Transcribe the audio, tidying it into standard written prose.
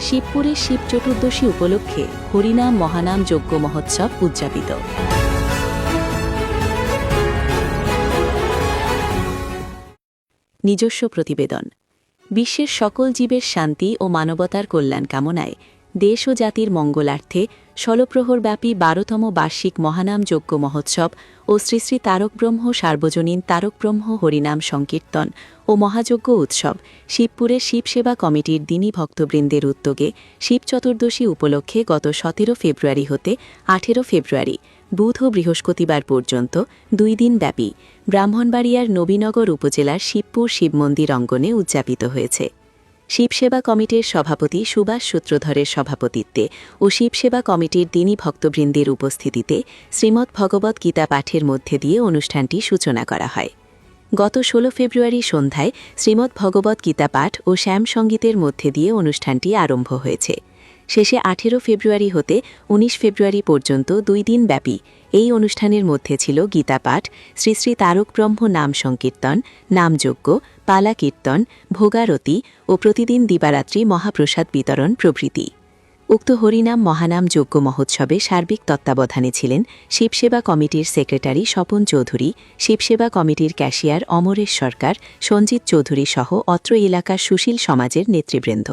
শিবপুরে শিব চতুর্দশী উপলক্ষে হরিনাম মহানাম যজ্ঞ মহোৎসব উদযাপিত। নিজস্ব প্রতিবেদন। বিশ্বের সকল জীবের শান্তি ও মানবতার কল্যাণ কামনায় দেশ ও জাতির মঙ্গলার্থে ষোলপ্রহরব্যাপী ১২তম বার্ষিক মহানাম যজ্ঞ মহোৎসব ও শ্রী শ্রী তারক ব্রহ্ম সার্বজনীন তারক ব্রহ্ম হরিনাম সংকীর্তন ও মহাযজ্ঞ উৎসব শিবপুরের শিবসেবা কমিটির দিনী ভক্তবৃন্দের উদ্যোগে শিব চতুর্দশী উপলক্ষে গত ১৭ ফেব্রুয়ারি হতে ১৮ ফেব্রুয়ারি বুধ ও বৃহস্পতিবার পর্যন্ত ২ দিন ব্যাপী ব্রাহ্মণবাড়িয়ার নবীনগর উপজেলার শিবপুর শিব মন্দির অঙ্গনে উদযাপিত হয়েছে। শিবসেবা কমিটির সভাপতি সুভাষ সূত্রধরের সভাপতিত্বে ও শিবসেবা কমিটির দিনী ভক্তবৃন্দের উপস্থিতিতে শ্রীমদ্ ভগবদ্ গীতা পাঠের মধ্যে দিয়ে অনুষ্ঠানটি সূচনা করা হয়। গত ১৬ ফেব্রুয়ারি সন্ধ্যায় শ্রীমদ্ ভগবদ্ গীতা পাঠ ও শ্যাম সঙ্গীতের মধ্যে দিয়ে অনুষ্ঠানটি আরম্ভ হয়েছে। শেষে ১৮ ফেব্রুয়ারি হতে ১৯ ফেব্রুয়ারি পর্যন্ত ২ দিন ব্যাপী এই অনুষ্ঠানের মধ্যে ছিল গীতা পাঠ, শ্রী শ্রী তারক ব্রহ্ম নাম সংকীর্তন, নামযজ্ঞ, পালা কীর্তন, ভোগারতি ও প্রতিদিন দিবারাত্রি মহাপ্রসাদ বিতরণ প্রভৃতি। উক্ত হরিনাম মহানাম যজ্ঞ মহোৎসবে সার্বিক তত্ত্বাবধানে ছিলেন শিবসেবা কমিটির সেক্রেটারি স্বপন চৌধুরী, শিবসেবা কমিটির ক্যাশিয়ার অমরেশ সরকার, সঞ্জিত চৌধুরী সহ অত্র এলাকার সুশীল সমাজের নেতৃবৃন্দ।